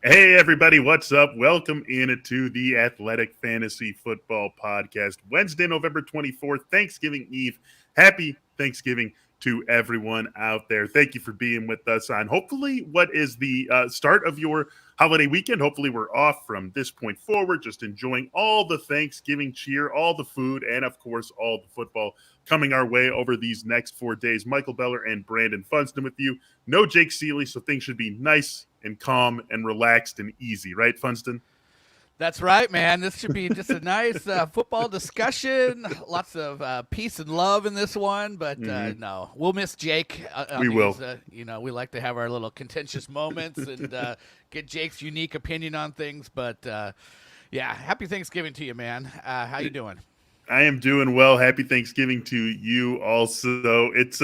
Hey, everybody, what's up? Welcome into the Athletic Fantasy Football Podcast. Wednesday, November 24th, Thanksgiving Eve. Happy Thanksgiving to everyone out there. Thank you for being with us on hopefully what is the start of your holiday weekend. Hopefully, we're off from this point forward, just enjoying all the Thanksgiving cheer, all the food, and of course, all the football coming our way over these next 4 days. Michael Beller and Brandon Funston with you. No Jake Seeley, so things should be nice and calm and relaxed and easy, right, Funston? That's right, man. This should be just a nice football discussion. Lots of peace and love in this one, but Mm-hmm. no, we'll miss Jake We on will. these. We like to have our little contentious moments and get Jake's unique opinion on things. But yeah, happy Thanksgiving to you, man. How you doing? I am doing well. Happy Thanksgiving to you also. It's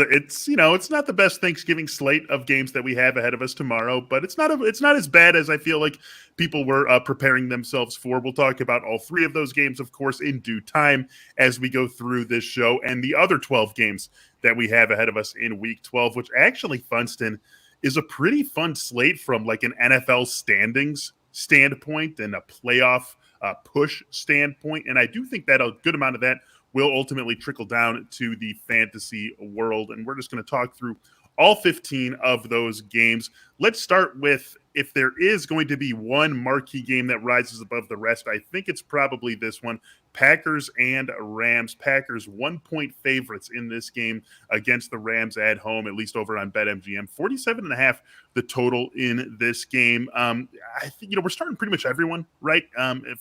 not the best Thanksgiving slate of games that we have ahead of us tomorrow, but it's not as bad as I feel like people were preparing themselves for. We'll talk about all three of those games, of course, in due time as we go through this show, and the other 12 games that we have ahead of us in Week 12, which actually, Funston, is a pretty fun slate from like an NFL standings standpoint and a playoff push standpoint. And I do think that a good amount of that will ultimately trickle down to the fantasy world. And we're just going to talk through all 15 of those games. Let's start with if there is going to be one marquee game that rises above the rest, I think it's probably this one. Packers and Rams. Packers 1 point favorites in this game against the Rams at home, at least over on BetMGM. 47.5 the total in this game. I think, we're starting pretty much everyone, right?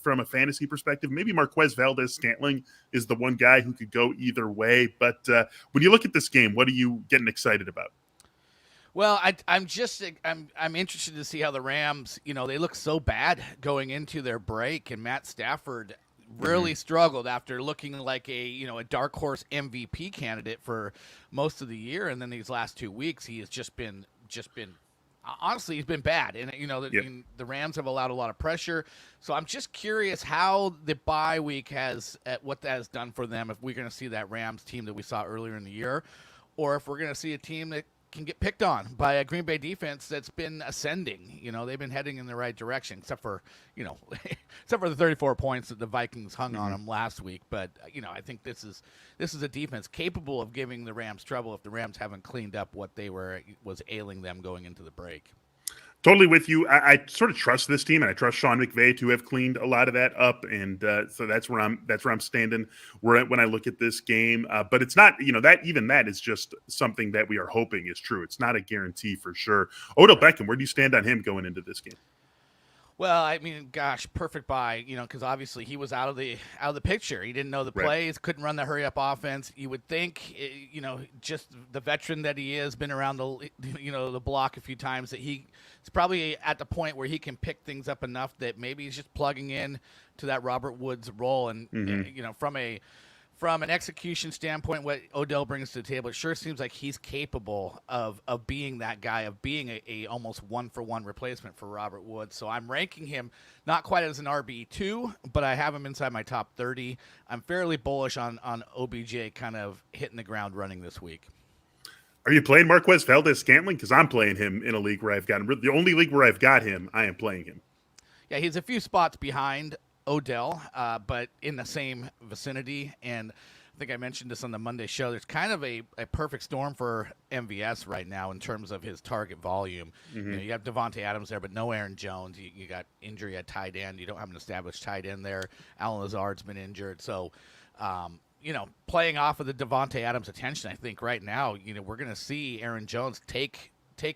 From a fantasy perspective. Maybe Marquez Valdez-Scantling is the one guy who could go either way. But when you look at this game, what are you getting excited about? Well, I'm interested to see how the Rams, they look so bad going into their break, and Matt Stafford Mm-hmm. really struggled after looking like a dark horse MVP candidate for most of the year, and then these last 2 weeks he has just been honestly he's been bad, and Yep. the Rams have allowed a lot of pressure. So I'm just curious how the bye week has what that has done for them. If we're going to see that Rams team that we saw earlier in the year, or if we're going to see a team that can get picked on by a Green Bay defense that's been ascending. They've been heading in the right direction, except for except for the 34 points that the Vikings hung on Mm-hmm. them last week. But I think this is a defense capable of giving the Rams trouble if the Rams haven't cleaned up what was ailing them going into the break. Totally with you. I sort of trust this team, and I trust Sean McVay to have cleaned a lot of that up, and so that's where I'm standing. When I look at this game, but it's not that is just something that we are hoping is true. It's not a guarantee for sure. Odell Right. Beckham, where do you stand on him going into this game? Well, I mean, gosh, perfect buy, because obviously he was out of the picture. He didn't know the Right. plays, couldn't run the hurry up offense. You would think, just the veteran that he is, been around the block a few times, that he's probably at the point where he can pick things up enough that maybe he's just plugging in to that Robert Woods role. And Mm-hmm. from an execution standpoint, what Odell brings to the table, it sure seems like he's capable of being that guy, of being a almost one-for-one replacement for Robert Woods. So I'm ranking him not quite as an RB2, but I have him inside my top 30. I'm fairly bullish on OBJ kind of hitting the ground running this week. Are you playing Marquez Valdez-Scantling? Because I'm playing him in a league where I've got him. The only league where I've got him, I am playing him. Yeah, he's a few spots behind Odell, but in the same vicinity. And I think I mentioned this on the Monday show. There's kind of a perfect storm for MVS right now in terms of his target volume. Mm-hmm. You have Devontae Adams there, but no Aaron Jones. You got injury at tight end. You don't have an established tight end there. Alan Lazard's been injured. So, playing off of the Devontae Adams attention, I think right now, we're going to see Aaron Jones take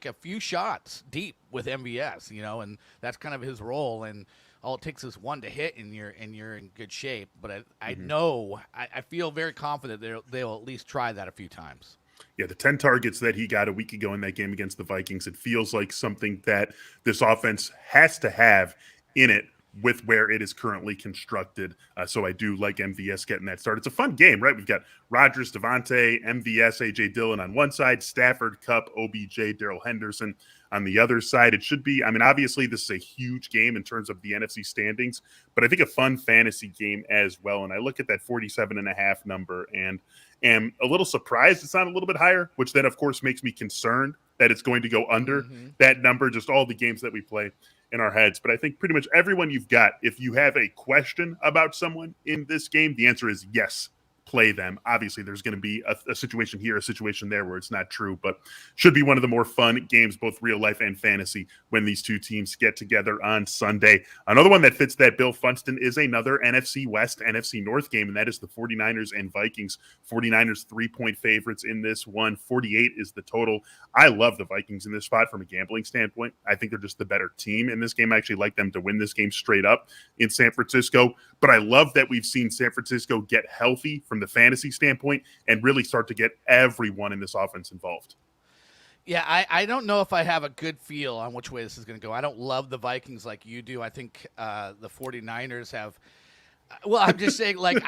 a few shots deep with MVS, and that's kind of his role. And all it takes is one to hit, and you're in good shape. But I Mm-hmm. know I feel very confident they'll at least try that a few times. Yeah, the 10 targets that he got a week ago in that game against the Vikings, it feels like something that this offense has to have in it with where it is currently constructed. So I do like MVS getting that start. It's a fun game, right? We've got Rodgers, Devontae, MVS, AJ Dillon on one side, Stafford, Cup, OBJ, Darrell Henderson on the other side. It should be, obviously, this is a huge game in terms of the NFC standings, but I think a fun fantasy game as well. And I look at that 47.5 number and am a little surprised it's not a little bit higher, which then, of course, makes me concerned that it's going to go under Mm-hmm. that number, just all the games that we play in our heads, but I think pretty much everyone you've got, if you have a question about someone in this game, the answer is yes, play them. Obviously, there's going to be a situation here, a situation there where it's not true, but should be one of the more fun games, both real life and fantasy, when these two teams get together on Sunday. Another one that fits that bill, Funston, is another NFC West, NFC North game, and that is the 49ers and Vikings. 49ers 3-point favorites in this one. 48 is the total. I love the Vikings in this spot from a gambling standpoint. I think they're just the better team in this game. I actually like them to win this game straight up in San Francisco, but I love that we've seen San Francisco get healthy from the fantasy standpoint and really start to get everyone in this offense involved. Yeah, I don't know if I have a good feel on which way this is going to go. I don't love the Vikings like you do. I think the 49ers have well, I'm just saying, like,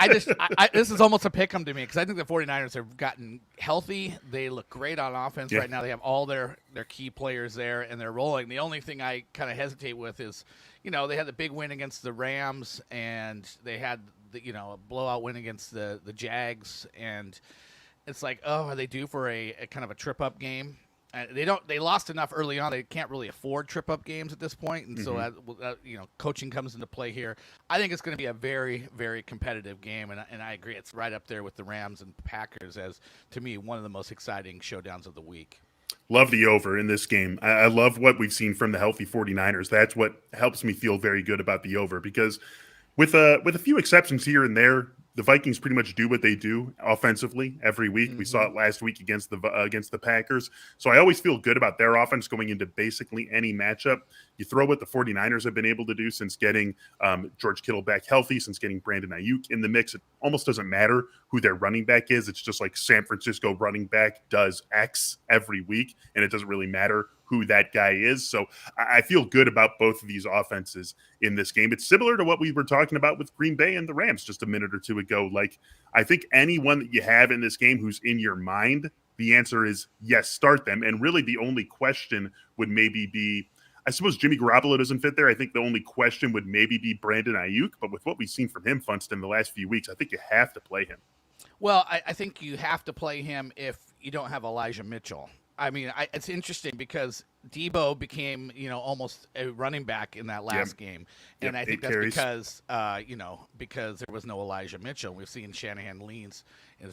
this is almost a pick 'em to me because I think the 49ers have gotten healthy. They look great on offense right now. They have all their key players there, and they're rolling. The only thing I kind of hesitate with is, they had the big win against the Rams, and they had, a blowout win against the Jags, and it's like, oh, are they due for a kind of a trip-up game? They lost enough early on. They can't really afford trip-up games at this point, and so coaching comes into play here. I think it's going to be a very, very competitive game, and I agree. It's right up there with the Rams and Packers as, to me, one of the most exciting showdowns of the week. Love the over in this game. I love what we've seen from the healthy 49ers. That's what helps me feel very good about the over, because with a few exceptions here and there, the Vikings pretty much do what they do offensively every week. We saw it last week against the Packers. So I always feel good about their offense going into basically any matchup. You throw what the 49ers have been able to do since getting George Kittle back healthy, since getting Brandon Ayuk in the mix. It almost doesn't matter who their running back is. It's just like San Francisco running back does X every week, and it doesn't really matter who that guy is. So I feel good about both of these offenses in this game. It's similar to what we were talking about with Green Bay and the Rams just a minute or two ago. Like, I think anyone that you have in this game who's in your mind, the answer is yes, start them. And really the only question would maybe be, I suppose Jimmy Garoppolo doesn't fit there. I think the only question would maybe be Brandon Ayuk. But with what we've seen from him, Funston, the last few weeks, I think you have to play him. Well, I think you have to play him if you don't have Elijah Mitchell. I mean, it's interesting because Debo became, almost a running back in that last game. And I think that's because, because there was no Elijah Mitchell. We've seen Shanahan is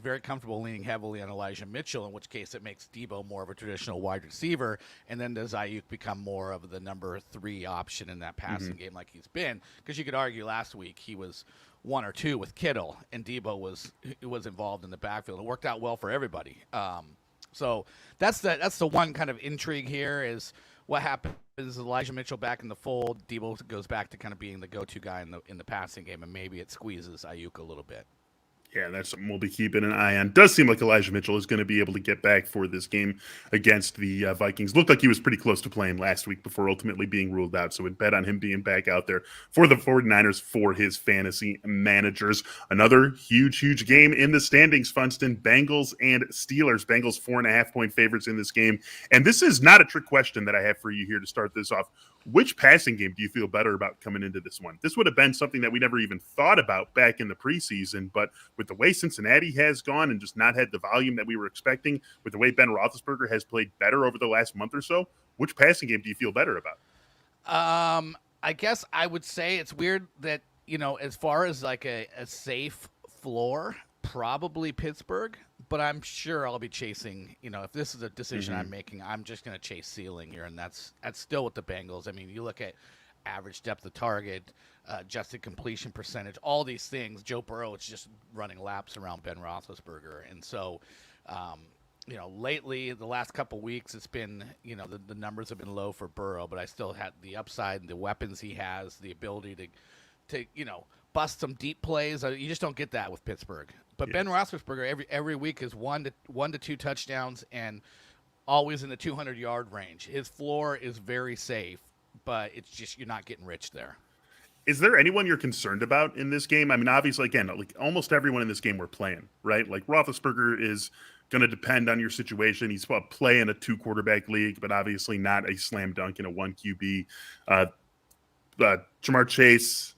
very comfortable leaning heavily on Elijah Mitchell, in which case it makes Debo more of a traditional wide receiver. And then does Ayuk become more of the number 3 option in that passing game like he's been? Because you could argue last week he was 1 or 2 with Kittle, and Debo was involved in the backfield. It worked out well for everybody. So that's the one kind of intrigue here is what happens. Is Elijah Mitchell back in the fold? Debo goes back to kind of being the go-to guy in the passing game, and maybe it squeezes Ayuk a little bit. Yeah, that's something we'll be keeping an eye on. Does seem like Elijah Mitchell is going to be able to get back for this game against the Vikings. Looked like he was pretty close to playing last week before ultimately being ruled out. So we'd bet on him being back out there for the 49ers for his fantasy managers. Another huge game in the standings, Funston. Bengals and Steelers. Bengals 4.5-point favorites in this game. And this is not a trick question that I have for you here to start this off. Which passing game do you feel better about coming into this one? This would have been something that we never even thought about back in the preseason, but with the way Cincinnati has gone and just not had the volume that we were expecting, with the way Ben Roethlisberger has played better over the last month or so, which passing game do you feel better about? I guess I would say it's weird that, as far as like a safe floor, probably Pittsburgh, but I'm sure I'll be chasing, if this is a decision I'm making, I'm just going to chase ceiling here, and that's still with the Bengals. I mean, you look at average depth of target, adjusted completion percentage, all these things. Joe Burrow is just running laps around Ben Roethlisberger, and so, lately, the last couple weeks, it's been, the numbers have been low for Burrow, but I still had the upside, the weapons he has, the ability to bust some deep plays. You just don't get that with Pittsburgh. But Ben Roethlisberger every week is one to 2 touchdowns and always in the 200-yard range. His floor is very safe, but it's just you're not getting rich there. Is there anyone you're concerned about in this game? I mean, obviously, again, like almost everyone in this game we're playing, right? Like Roethlisberger is going to depend on your situation. He's playing in a 2-quarterback league, but obviously not a slam dunk in a 1 QB. Jamar Chase,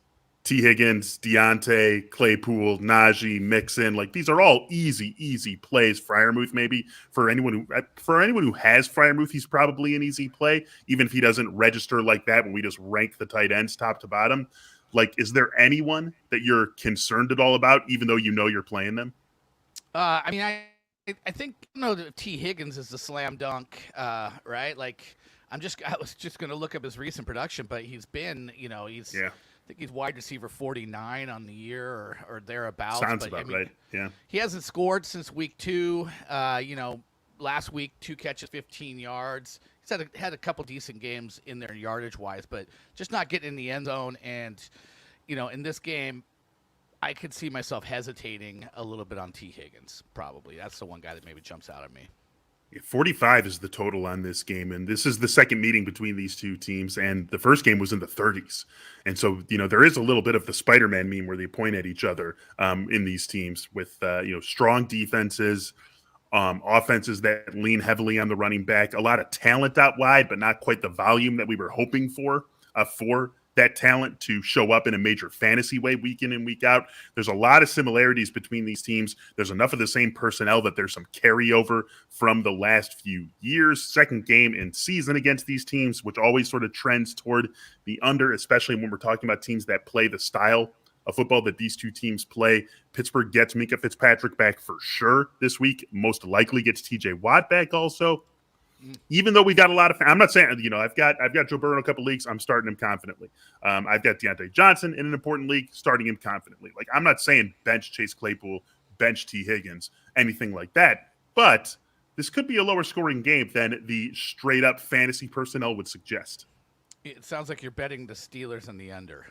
T. Higgins, Deontay, Claypool, Najee, Mixon. Like these are all easy plays. Freiermuth, maybe for anyone who has Freiermuth, he's probably an easy play, even if he doesn't register like that when we just rank the tight ends top to bottom. Like, is there anyone that you're concerned at all about, even though you know you're playing them? I mean, I think that T. Higgins is the slam dunk, right? Like, I was just going to look up his recent production, but he's been, he's. Yeah. I think he's wide receiver 49 on the year or thereabouts. Sounds about right. Yeah. He hasn't scored since week 2. Last week 2 catches, 15 yards. He's had a couple decent games in there yardage wise, but just not getting in the end zone. And in this game, I could see myself hesitating a little bit on T. Higgins. Probably that's the one guy that maybe jumps out at me. 45 is the total on this game, and this is the second meeting between these two teams, and the first game was in the 30s. And so, there is a little bit of the Spider-Man meme where they point at each other in these teams with, strong defenses, offenses that lean heavily on the running back, a lot of talent out wide, but not quite the volume that we were hoping for that talent to show up in a major fantasy way week in and week out. There's a lot of similarities between these teams. There's enough of the same personnel that there's some carryover from the last few years. Second game in season against these teams, which always sort of trends toward the under, especially when we're talking about teams that play the style of football that these two teams play. Pittsburgh gets Minkah Fitzpatrick back for sure this week. Most likely gets TJ Watt back also. Even though we got a lot of, I'm not saying, I've got Joe Burrow in a couple leagues. I'm starting him confidently. I've got Deontay Johnson in an important league, starting him confidently. Like, I'm not saying bench Chase Claypool, bench T. Higgins, anything like that. But this could be a lower scoring game than the straight up fantasy personnel would suggest. It sounds like you're betting the Steelers and the under.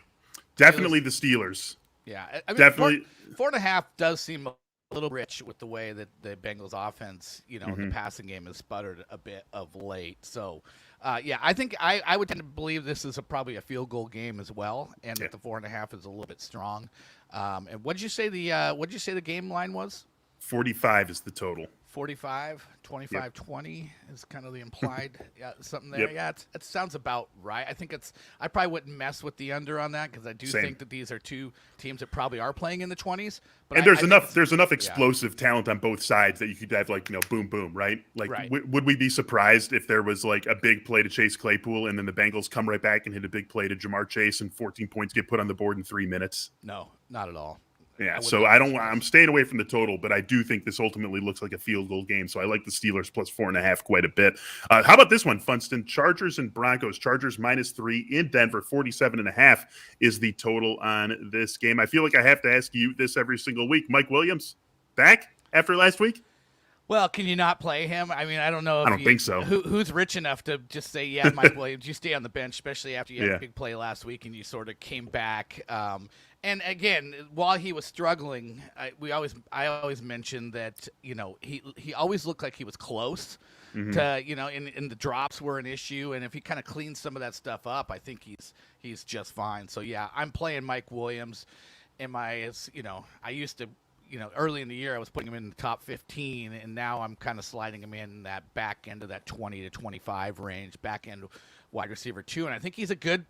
Definitely the Steelers. Yeah, I mean, definitely. 4.5 does seem a little rich with the way that the Bengals offense, the passing game has sputtered a bit of late. So, I think I would tend to believe this is probably a field goal game as well, and that the 4.5 is a little bit strong. And what did you say the game line was? 45 is the total. 45, 25, 20 is kind of the implied something there. Yeah, it sounds about right. I probably wouldn't mess with the under on that because I do think that these are two teams that probably are playing in the 20s. But and there's enough explosive talent on both sides that you could have boom, boom, right? Like, would we be surprised if there was like a big play to Chase Claypool and then the Bengals come right back and hit a big play to Jamar Chase and 14 points get put on the board in 3 minutes? No, not at all. Yeah, so I'm staying away from the total, but I do think this ultimately looks like a field goal game. So I like the Steelers plus 4.5 quite a bit. How about this one, Funston? Chargers and Broncos. Chargers -3 in Denver. 47.5 is the total on this game. I feel like I have to ask you this every single week. Mike Williams back after last week? Well, can you not play him? I mean, I don't know. I don't think so. Who's rich enough to just say, yeah, Mike Williams, you stay on the bench, especially after you had a big play last week and you sort of came back. And again, while he was struggling, I always mentioned that he always looked like he was close to in the drops were an issue, and if he kind of cleans some of that stuff up, I think he's just fine. So yeah, I'm playing Mike Williams. I used to. Early in the year, I was putting him in the top 15, and now I'm kind of sliding him in that back end of that 20 to 25 range, back end wide receiver 2. And I think he's good.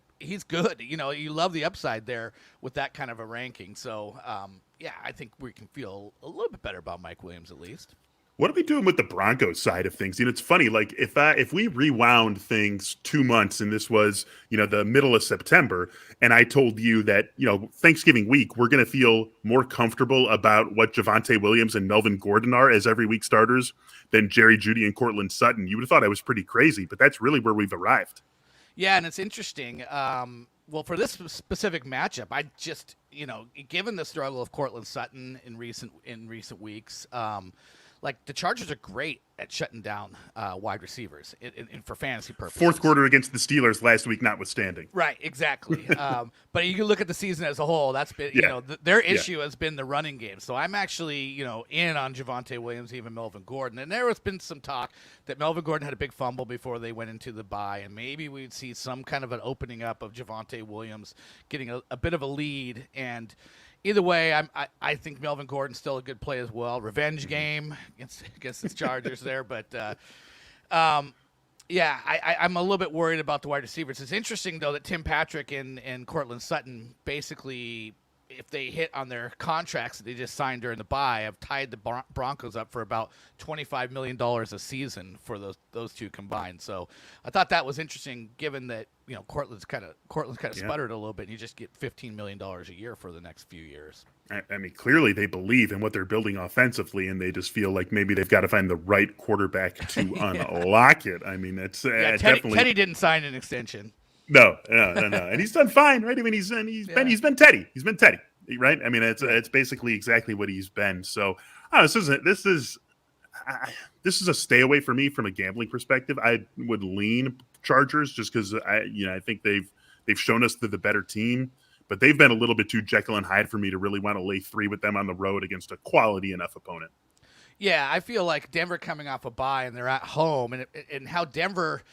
You love the upside there with that kind of a ranking. So, I think we can feel a little bit better about Mike Williams at least. What are we doing with the Broncos side of things? It's funny, like if we rewound things 2 months and this was, the middle of September, and I told you that, Thanksgiving week, we're going to feel more comfortable about what Javonte Williams and Melvin Gordon are as every week starters than Jerry Jeudy and Cortland Sutton, you would have thought I was pretty crazy, but that's really where we've arrived. Yeah, and it's interesting. Well, for this specific matchup, I just, given the struggle of Cortland Sutton in recent weeks, like the Chargers are great at shutting down wide receivers for fantasy purposes. Fourth quarter against the Steelers last week notwithstanding. Right, exactly. But you can look at the season as a whole. That's been, their issue has been the running game. So I'm actually, in on Javonte Williams, even Melvin Gordon. And there has been some talk that Melvin Gordon had a big fumble before they went into the bye, and maybe we'd see some kind of an opening up of Javonte Williams getting a bit of a lead. And either way, I think Melvin Gordon's still a good play as well. Revenge game against the Chargers there, but Yeah, I'm a little bit worried about the wide receivers. It's interesting, though, that Tim Patrick and Cortland Sutton basically, if they hit on their contracts that they just signed during the bye, have tied the Broncos up for about $25 million a season for those two combined. So I thought that was interesting, given that Cortland's kind of sputtered a little bit, and you just get $15 million a year for the next few years. I mean, clearly they believe in what they're building offensively, and they just feel like maybe they've got to find the right quarterback to unlock it. I mean, it's definitely Teddy didn't sign an extension. No, and he's done fine, right? I mean, he's been Teddy. He's been Teddy, right? I mean, it's basically exactly what he's been. So, this is a stay away for me from a gambling perspective. I would lean Chargers just because I think they've shown us they're the better team. But they've been a little bit too Jekyll and Hyde for me to really want to lay 3 with them on the road against a quality enough opponent. Yeah, I feel like Denver coming off a bye and they're at home, and how Denver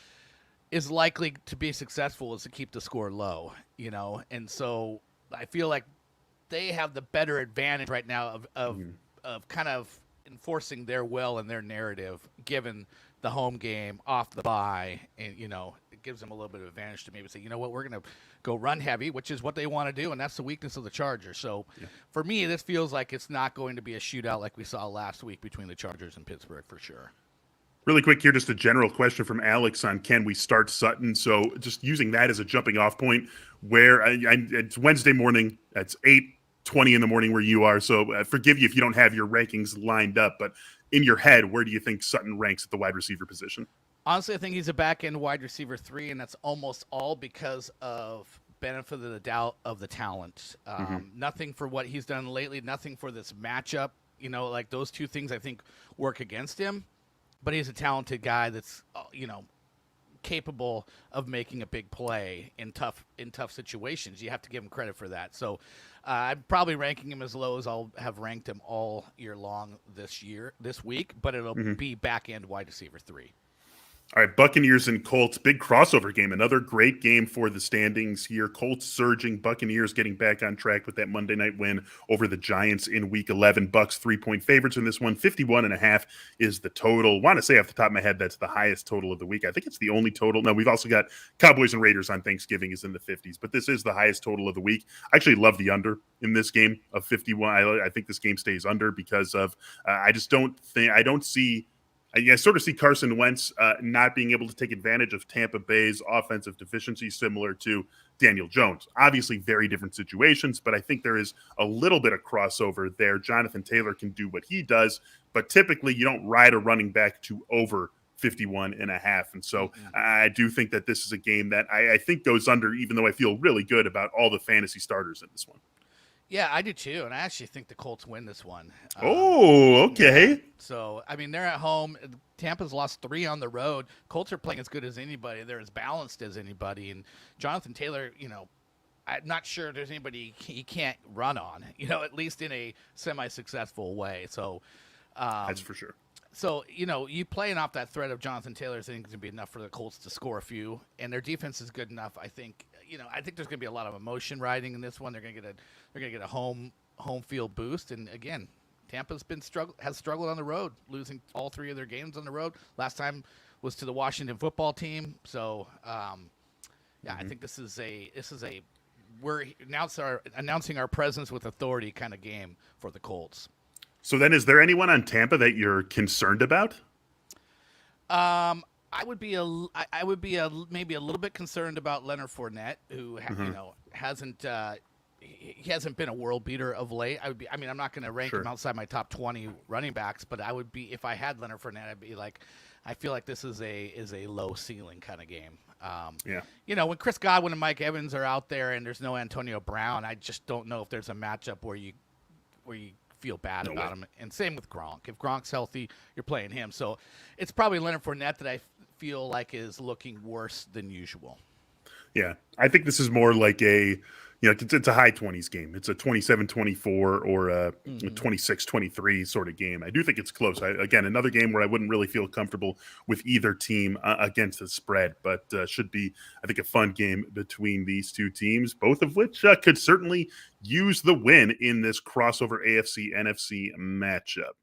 is likely to be successful is to keep the score low, and so I feel like they have the better advantage right now of kind of enforcing their will and their narrative, given the home game off the bye, and it gives them a little bit of advantage to maybe say, we're going to go run heavy, which is what they want to do, and that's the weakness of the Chargers. So for me, this feels like it's not going to be a shootout like we saw last week between the Chargers and Pittsburgh for sure. Really quick here, just a general question from Alex on can we start Sutton? So just using that as a jumping off point, where it's Wednesday morning, it's 8:20 in the morning where you are. So forgive you if you don't have your rankings lined up, but in your head, where do you think Sutton ranks at the wide receiver position? Honestly, I think he's a back-end wide receiver 3, and that's almost all because of benefit of the doubt of the talent. Nothing for what he's done lately, nothing for this matchup. Like those two things I think work against him. But he's a talented guy that's, capable of making a big play in tough situations. You have to give him credit for that. So I'm probably ranking him as low as I'll have ranked him all year long this week, but it'll be back-end wide receiver 3. All right, Buccaneers and Colts, big crossover game. Another great game for the standings here. Colts surging, Buccaneers getting back on track with that Monday night win over the Giants in Week 11. Bucks 3-point favorites in this one. 51.5 is the total. Want to say off the top of my head that's the highest total of the week. I think it's the only total. No, we've also got Cowboys and Raiders on Thanksgiving is in the 50s, but this is the highest total of the week. I actually love the under in this game of 51. I think this game stays under because of I sort of see Carson Wentz not being able to take advantage of Tampa Bay's offensive deficiency, similar to Daniel Jones. Obviously, very different situations, but I think there is a little bit of crossover there. Jonathan Taylor can do what he does, but typically you don't ride a running back to over 51.5. And so I do think that this is a game that I think goes under, even though I feel really good about all the fantasy starters in this one. Yeah, I do too, and I actually think the Colts win this one. Okay. Yeah. So, I mean, they're at home. Tampa's lost 3 on the road. Colts are playing as good as anybody. They're as balanced as anybody. And Jonathan Taylor, I'm not sure there's anybody he can't run on, at least in a semi-successful way. So that's for sure. So, you playing off that threat of Jonathan Taylor, I think it's going to be enough for the Colts to score a few. And their defense is good enough, I think. I think there's going to be a lot of emotion riding in this one. They're going to get a home field boost. And again, Tampa's has struggled on the road, losing all 3 of their games on the road. Last time was to the Washington football team. So, I think this is a we're announcing our presence with authority kind of game for the Colts. So then, is there anyone on Tampa that you're concerned about? I would be maybe a little bit concerned about Leonard Fournette, who hasn't been a world beater of late. I'm not going to rank him outside my top 20 running backs, but I would be, if I had Leonard Fournette, I'd be like, I feel like this is a low ceiling kind of game. When Chris Godwin and Mike Evans are out there and there's no Antonio Brown, I just don't know if there's a matchup where you feel bad about him. And same with Gronk. If Gronk's healthy, you're playing him. So it's probably Leonard Fournette that I feel like is looking worse than usual. Yeah, I think this is more like it's a high 20s game. It's a 27-24 or a 26-23 sort of game. I do think it's close. Again, another game where I wouldn't really feel comfortable with either team against the spread, but should be, I think, a fun game between these two teams, both of which could certainly use the win in this crossover AFC-NFC matchup.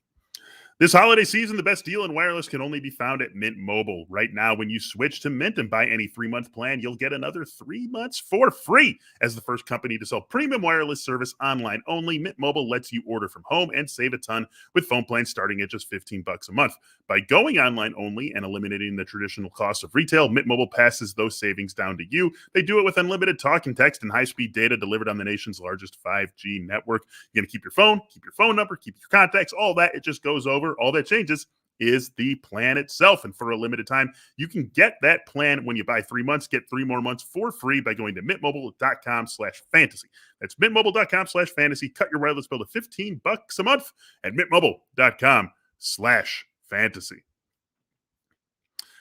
This holiday season, the best deal in wireless can only be found at Mint Mobile. Right now, when you switch to Mint and buy any 3-month plan, you'll get another 3 months for free. As the first company to sell premium wireless service online only, Mint Mobile lets you order from home and save a ton with phone plans starting at just $15 a month. By going online only and eliminating the traditional cost of retail, Mint Mobile passes those savings down to you. They do it with unlimited talk and text and high-speed data delivered on the nation's largest 5G network. You're going to keep your phone number, keep your contacts, all that. It just goes over. All that changes is the plan itself. And for a limited time, you can get that plan when you buy 3 months, get 3 more months for free by going to mintmobile.com/fantasy. That's mintmobile.com/fantasy. Cut your wireless bill to $15 a month at mintmobile.com/fantasy.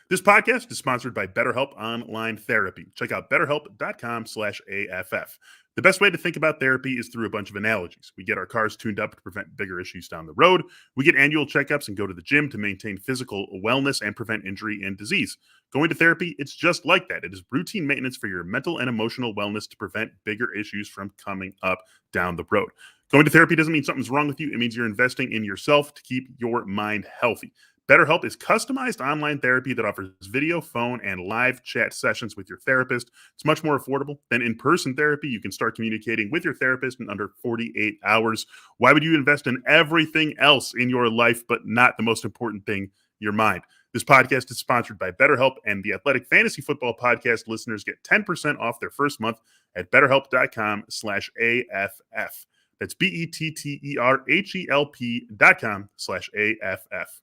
This podcast is sponsored by BetterHelp Online Therapy. Check out betterhelp.com/AFF. The best way to think about therapy is through a bunch of analogies. We get our cars tuned up to prevent bigger issues down the road. We get annual checkups and go to the gym to maintain physical wellness and prevent injury and disease. Going to therapy, it's just like that. It is routine maintenance for your mental and emotional wellness to prevent bigger issues from coming up down the road. Going to therapy doesn't mean something's wrong with you. It means you're investing in yourself to keep your mind healthy. BetterHelp is customized online therapy that offers video, phone, and live chat sessions with your therapist. It's much more affordable than in-person therapy. You can start communicating with your therapist in under 48 hours. Why would you invest in everything else in your life but not the most important thing, your mind? This podcast is sponsored by BetterHelp, and the Athletic Fantasy Football Podcast listeners get 10% off their first month at betterhelp.com/AFF. That's BETTERHELP.com/AFF.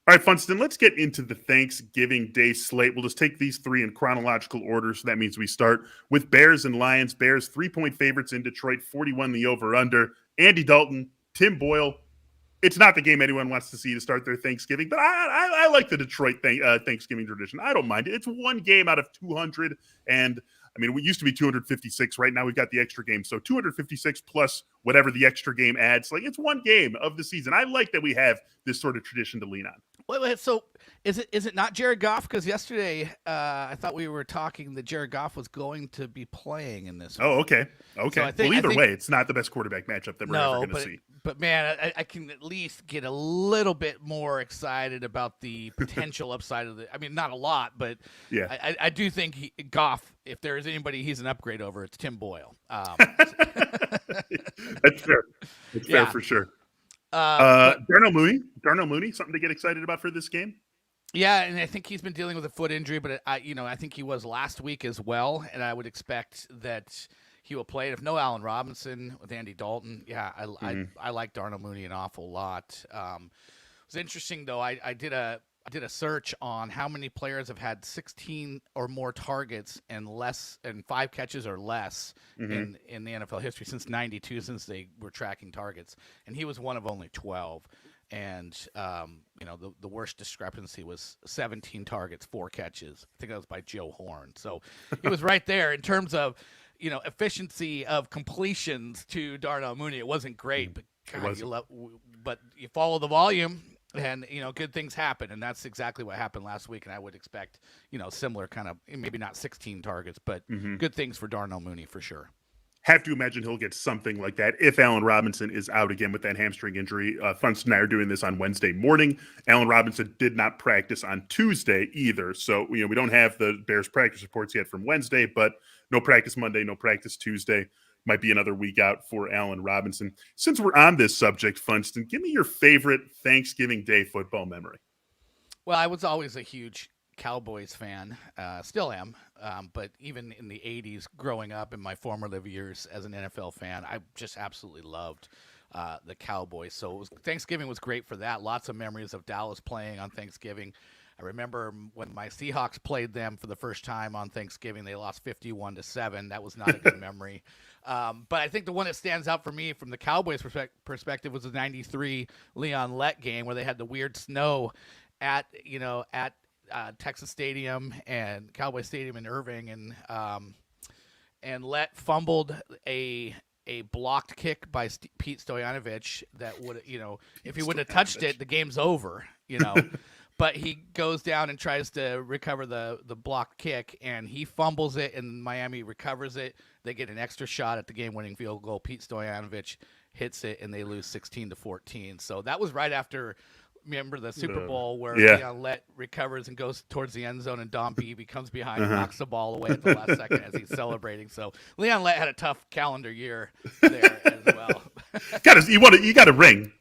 All right, Funston, let's get into the Thanksgiving Day slate. We'll just take these three in chronological order. So that means we start with Bears and Lions. Bears 3-point favorites in Detroit, 41 the over-under. Andy Dalton, Tim Boyle. It's not the game anyone wants to see to start their Thanksgiving, but I like the Detroit Thanksgiving tradition. I don't mind it. It's one game out of 200, and I mean, we used to be 256. Right now, we've got the extra game, so 256 plus whatever the extra game adds. Like, it's one game of the season. I like that we have this sort of tradition to lean on. Wait, so is it not Jared Goff? Because yesterday I thought we were talking that Jared Goff was going to be playing in this. Oh, okay. So either way, it's not the best quarterback matchup that we're ever going to see. But man, I can at least get a little bit more excited about the potential upside of the. I mean, not a lot, but yeah, I do think Goff. If there is anybody, he's an upgrade over. It's Tim Boyle. That's fair. That's fair for sure. Darnell Mooney, something to get excited about for this game. Yeah, and I think he's been dealing with a foot injury, but I think he was last week as well, and I would expect that he will play. If no Allen Robinson with Andy Dalton, I like Darnell Mooney an awful lot. It was interesting though. I did a search on how many players have had 16 or more targets and 5 catches or less in the NFL history since '92, since they were tracking targets, and he was one of only 12. And the worst discrepancy was 17 targets, 4 catches. I think that was by Joe Horn. So he was right there in terms of efficiency of completions to Darnell Mooney. It wasn't great, but God, but you follow the volume. And, good things happen, and that's exactly what happened last week, and I would expect, similar kind of, maybe not 16 targets, but good things for Darnell Mooney for sure. Have to imagine he'll get something like that if Allen Robinson is out again with that hamstring injury. Funston and I are doing this on Wednesday morning. Allen Robinson did not practice on Tuesday either, so we don't have the Bears practice reports yet from Wednesday, but no practice Monday, no practice Tuesday. Might be another week out for Allen Robinson. Since we're on this subject, Funston, give me your favorite Thanksgiving Day football memory. Well, I was always a huge Cowboys fan, still am, but even in the 80s, growing up in my formative years as an NFL fan, I just absolutely loved the Cowboys. So Thanksgiving was great for that. Lots of memories of Dallas playing on Thanksgiving. I remember when my Seahawks played them for the first time on Thanksgiving, they lost 51-7. That was not a good memory. But I think the one that stands out for me from the Cowboys perspective was the 93 Leon Lett game where they had the weird snow at Texas Stadium and Cowboy Stadium in Irving, and Lett fumbled a blocked kick by Pete Stoyanovich that would, if he wouldn't have touched it, the game's over, But he goes down and tries to recover the blocked kick, and he fumbles it, and Miami recovers it. They get an extra shot at the game-winning field goal. Pete Stoyanovich hits it, and they lose 16-14. So that was right after. Remember the Super Bowl where Yeah. Leon Lett recovers and goes towards the end zone, and Don Beebe comes behind and Uh-huh. knocks the ball away at the last second as he's celebrating. So Leon Lett had a tough calendar year there as well. You got a ring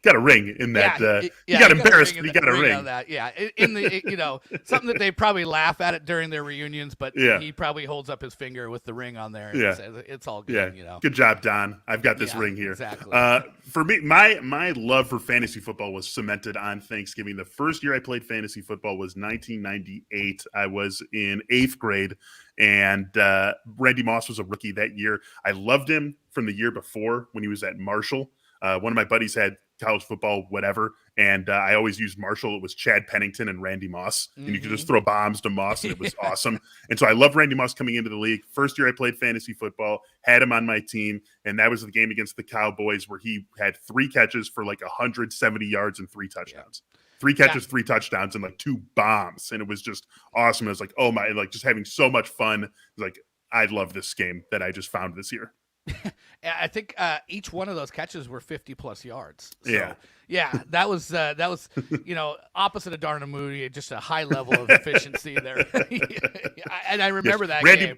in that. You got embarrassed, but you got a ring on that. Yeah, in the something that they probably laugh at it during their reunions, but he probably holds up his finger with the ring on there and says it's all good. Good job, Don. I've got this ring here. Exactly. For me, my love for fantasy football was cemented on Thanksgiving. The first year I played fantasy football was 1998. I was in 8th grade, and Randy Moss was a rookie that year. I loved him from the year before when he was at Marshall. One of my buddies had college football, whatever, and I always used Marshall. It was Chad Pennington and Randy Moss, and you could just throw bombs to Moss, and it was awesome. And so I loved Randy Moss coming into the league. First year I played fantasy football, had him on my team, and that was the game against the Cowboys where he had 3 catches for like 170 yards and 3 touchdowns. 3 catches, 3 touchdowns, and like 2 bombs, and it was just awesome. It was like, oh my, like just having so much fun. It was like, I love this game that I just found this year. I think each one of those catches were 50+ yards. So, yeah, that was opposite of Darnell Mooney, just a high level of efficiency there. And I remember that game.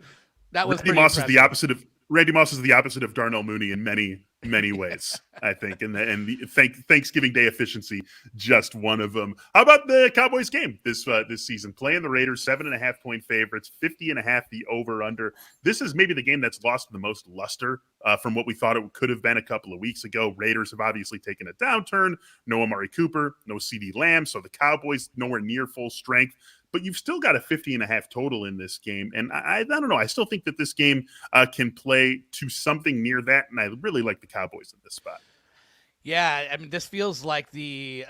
That was Randy Moss is the opposite of Randy Moss is the opposite of Darnell Mooney in many ways, I think. And the Thanksgiving Day efficiency, just one of them. How about the Cowboys game this season? Playing the Raiders, 7.5-point favorites, 50.5 the over/under. This is maybe the game that's lost the most luster from what we thought it could have been a couple of weeks ago. Raiders have obviously taken a downturn. No Amari Cooper, no CeeDee Lamb. So the Cowboys nowhere near full strength. But you've still got a 50.5 total in this game. And I don't know. I still think that this game can play to something near that. And I really like the Cowboys in this spot. Yeah, I mean, this feels like the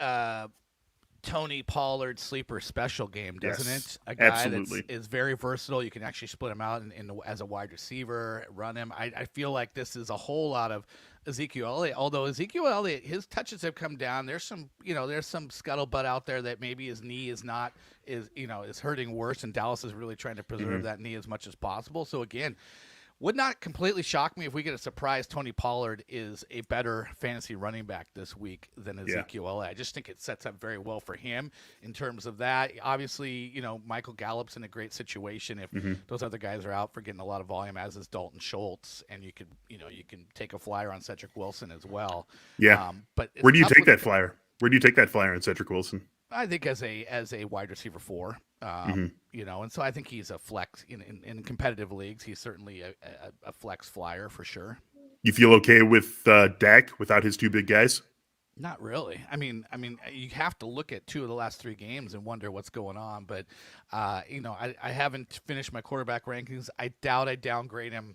Tony Pollard sleeper special game, doesn't it? A guy that is very versatile. You can actually split him out as a wide receiver, run him. I feel like this is a whole lot of Ezekiel Elliott. Although Ezekiel Elliott, his touches have come down. There's some scuttlebutt out there that maybe his knee is hurting worse, and Dallas is really trying to preserve that knee as much as possible. So again, would not completely shock me if we get a surprise Tony Pollard is a better fantasy running back this week than Ezekiel Elliott. I just think it sets up very well for him in terms of that. Obviously, Michael Gallup's in a great situation if those other guys are out for getting a lot of volume, as is Dalton Schultz, and you can take a flyer on Cedric Wilson as well. Yeah. But where do you take that flyer? Where do you take that flyer on Cedric Wilson? I think as a wide receiver 4, and so I think he's a flex in competitive leagues. He's certainly a flex flyer for sure. You feel okay with Dak without his 2 big guys? Not really. I mean, you have to look at 2 of the last 3 games and wonder what's going on. But I haven't finished my quarterback rankings. I doubt I downgrade him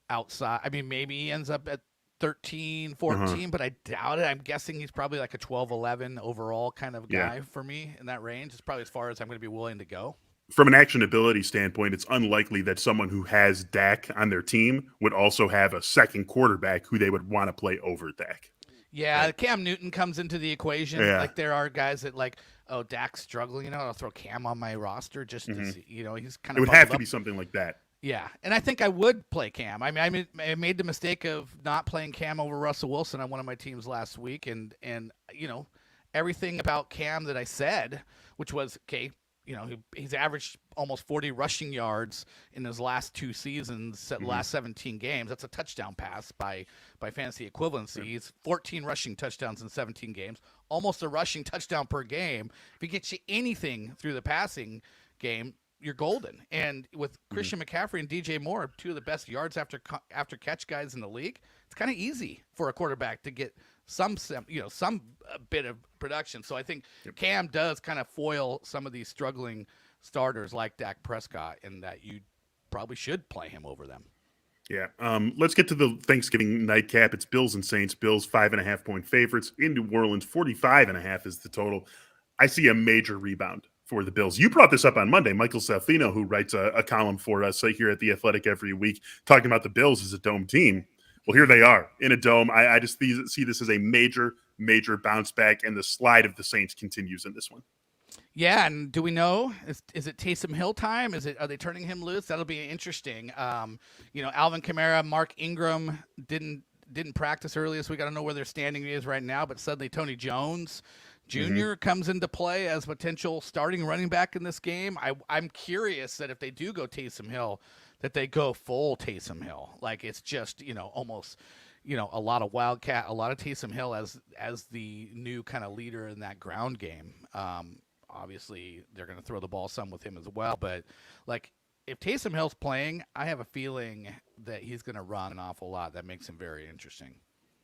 outside. I mean, maybe he ends up at 13, 14, but I doubt it. I'm guessing he's probably like a 12, 11 overall kind of guy for me in that range. It's probably as far as I'm going to be willing to go. From an actionability standpoint, it's unlikely that someone who has Dak on their team would also have a second quarterback who they would want to play over Dak. Yeah, right. Cam Newton comes into the equation. Yeah. Like there are guys that Dak's struggling. I'll throw Cam on my roster just to see, he's kind of. It would have to be something like that. Yeah, and I think I would play Cam. I mean, I made the mistake of not playing Cam over Russell Wilson on one of my teams last week, and everything about Cam that I said, which was okay. He's averaged almost 40 rushing yards in his last 2 seasons, last 17 games. That's a touchdown pass by fantasy equivalency. He's 14 rushing touchdowns in 17 games, almost a rushing touchdown per game. If he gets you anything through the passing game, you're golden. And with Christian McCaffrey and DJ Moore, 2 of the best yards after catch guys in the league, it's kind of easy for a quarterback to get some bit of production. So I think Cam does kind of foil some of these struggling starters like Dak Prescott, and that you probably should play him over them. Yeah. Let's get to the Thanksgiving nightcap. It's Bills and Saints. Bills 5.5-point favorites in New Orleans. 45.5 is the total. I see a major rebound for the Bills. You brought this up on Monday. Michael Salfino, who writes a column for us here at The Athletic every week, talking about the Bills as a dome team. Well, here they are in a dome. I just see this as a major bounce back, and the slide of the Saints continues in this one. Yeah, and do we know, is it Taysom Hill time? Are they turning him loose? That'll be interesting. Alvin Kamara, Mark Ingram didn't didn't practice early this week. I don't know where their standing is right now, but suddenly Tony Jones Mm-hmm. Jr. comes into play as potential starting running back in this game. I'm curious that if they do go Taysom Hill, that they go full Taysom Hill. Like it's just, almost, a lot of Wildcat, a lot of Taysom Hill as the new kind of leader in that ground game. Obviously, they're going to throw the ball some with him as well. But, like, if Taysom Hill's playing, I have a feeling that he's going to run an awful lot. That makes him very interesting.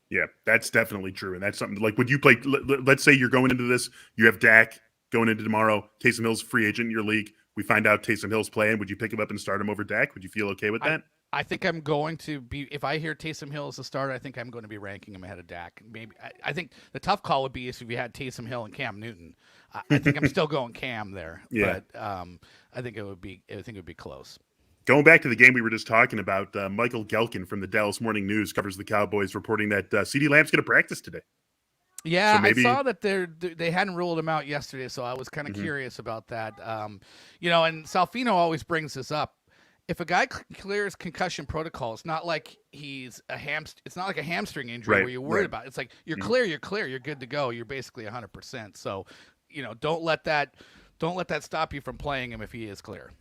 Yeah, that's definitely true. And that's something like, would you play, let's say you're going into this, you have Dak going into tomorrow, Taysom Hill's free agent in your league. We find out Taysom Hill's playing. Would you pick him up and start him over Dak? Would you feel okay with that? I think I'm going to be, if I hear Taysom Hill as a starter, I think I'm going to be ranking him ahead of Dak. Maybe I think the tough call would be if you had Taysom Hill and Cam Newton. I think I'm still going Cam there. Yeah. But I think it would be close. Going back to the game we were just talking about, Michael Gelkin from the Dallas Morning News covers the Cowboys, reporting that CeeDee Lamb's going to practice today. Yeah, so maybe... I saw that they hadn't ruled him out yesterday, so I was kind of curious about that. And Salfino always brings this up. If a guy clears concussion protocol, it's not like it's not like a hamstring injury where you're worried about it. It's like you're clear, you're good to go. You're basically 100%. So, don't let that stop you from playing him if he is clear.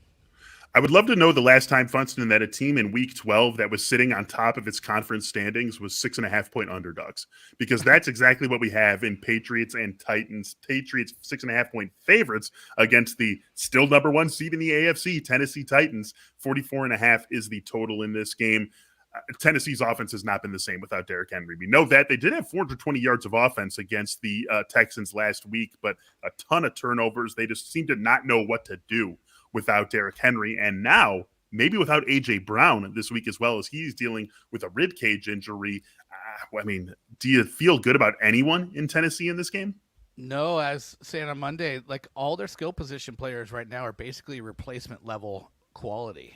I would love to know the last time, Funston, that a team in Week 12 that was sitting on top of its conference standings was 6.5-point underdogs, because that's exactly what we have in Patriots and Titans. Patriots 6.5-point favorites against the still number one seed in the AFC, Tennessee Titans. 44.5 is the total in this game. Tennessee's offense has not been the same without Derrick Henry. We know that. They did have 420 yards of offense against the Texans last week, but a ton of turnovers. They just seem to not know what to do without Derrick Henry, and now maybe without A.J. Brown this week as well, as he's dealing with a rib cage injury. Do you feel good about anyone in Tennessee in this game? No, as saying on Monday, like all their skill position players right now are basically replacement level quality,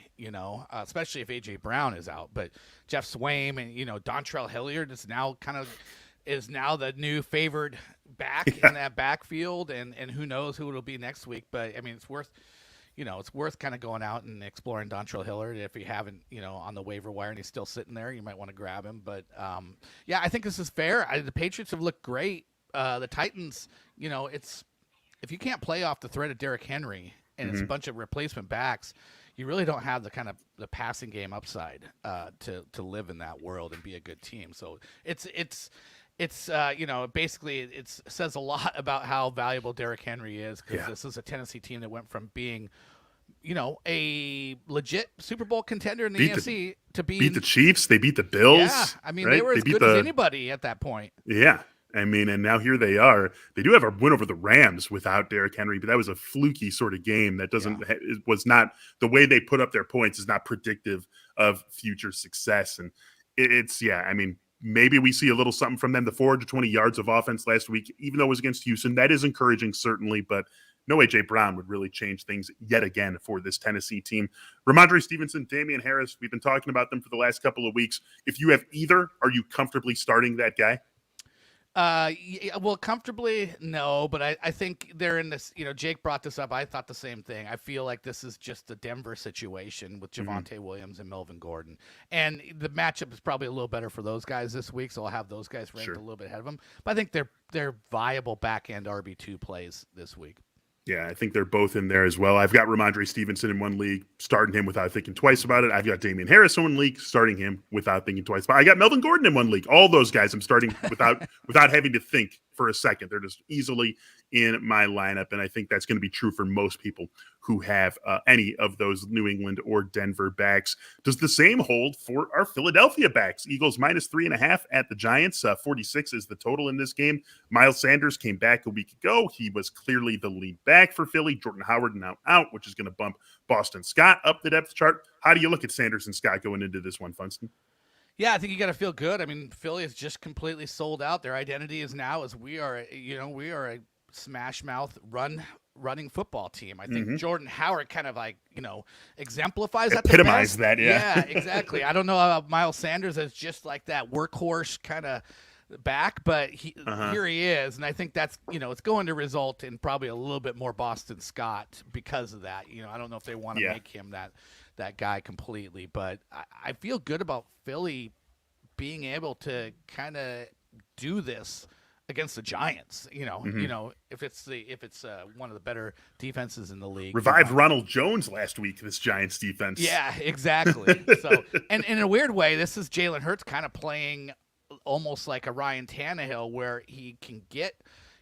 especially if A.J. Brown is out. But Jeff Swaim and, Dontrell Hilliard is now the new favored back in that backfield, and who knows who it'll be next week. But, it's worth kind of going out and exploring Dontrell Hilliard. If you haven't, on the waiver wire and he's still sitting there, you might want to grab him. But, I think this is fair. The Patriots have looked great. The Titans, if you can't play off the threat of Derrick Henry and it's a bunch of replacement backs, you really don't have the kind of the passing game upside to live in that world and be a good team. So it's basically it says a lot about how valuable Derrick Henry is, because this is a Tennessee team that went from being, a legit Super Bowl contender in the AFC to beat the Chiefs. They beat the Bills. Yeah, they were as good as anybody at that point. Yeah. And now here they are. They do have a win over the Rams without Derrick Henry, but that was a fluky sort of game. That it was not, the way they put up their points is not predictive of future success. And maybe we see a little something from them. The 420 yards of offense last week, even though it was against Houston, that is encouraging, certainly, but no A.J. Brown would really change things yet again for this Tennessee team. Ramondre Stevenson, Damian Harris, we've been talking about them for the last couple of weeks. If you have either, are you comfortably starting that guy? Well, comfortably, no, but I think they're in this, Jake brought this up. I thought the same thing. I feel like this is just the Denver situation with Javonte Williams and Melvin Gordon. And the matchup is probably a little better for those guys this week, so I'll have those guys ranked a little bit ahead of them. But I think they're viable back-end RB2 plays this week. Yeah, I think they're both in there as well. I've got Ramondre Stevenson in one league, starting him without thinking twice about it. I've got Damian Harris in one league, starting him without thinking twice. But I got Melvin Gordon in one league. All those guys I'm starting without having to think for a second. They're just easily in my lineup, and I think that's going to be true for most people who have any of those New England or Denver backs. Does the same hold for our Philadelphia backs? Eagles -3.5 at the Giants. 46 is the total in this game. Miles Sanders came back a week ago. He was clearly the lead back for Philly. Jordan Howard now out, which is going to bump Boston Scott up the depth chart. How do you look at Sanders and Scott going into this one, Funston? Yeah, I think you got to feel good. Philly is just completely sold out. Their identity is now as we are a smash mouth running football team. I think Jordan Howard kind of exemplifies that. Epitomize that, yeah. Yeah, exactly. I don't know about Miles Sanders as just like that workhorse kind of back, but here he is, and I think that's it's going to result in probably a little bit more Boston Scott because of that. I don't know if they want to make him that guy completely, but I feel good about Philly being able to kind of do this against the Giants. If it's one of the better defenses in the league. Revived Ronald Jones last week, this Giants defense. Yeah, exactly. So, and in a weird way, this is Jalen Hurts kind of playing almost like a Ryan Tannehill, where he can get,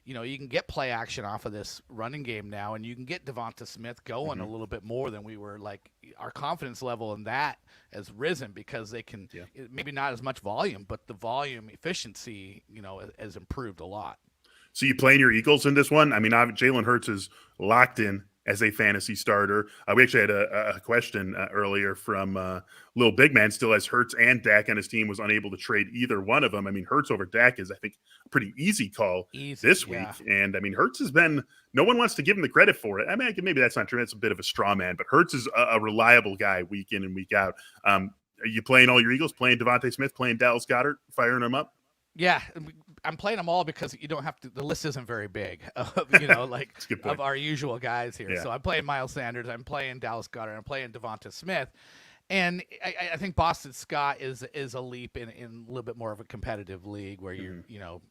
you can get play action off of this running game now, and you can get Devonta Smith going a little bit more than we were. Like, our confidence level in that has risen because they can, maybe not as much volume, but the volume efficiency, has improved a lot. So you playing your Eagles in this one? I mean, Jalen Hurts is locked in as a fantasy starter. We actually had a question earlier from Lil Big Man, still has Hurts and Dak on his team, was unable to trade either one of them. I mean, Hurts over Dak is, I think, a pretty easy call this week. And, I mean, Hurts has been – no one wants to give him the credit for it. I mean, maybe that's not true. That's a bit of a straw man. But Hurts is a reliable guy week in and week out. Are you playing all your Eagles, playing Devontae Smith, playing Dallas Goedert, firing them up? Yeah, I'm playing them all because you don't have to. The list isn't very big, of our usual guys here. Yeah. So I'm playing Miles Sanders, I'm playing Dallas Goedert, I'm playing Devonta Smith, and I think Boston Scott is a leap in a little bit more of a competitive league where you're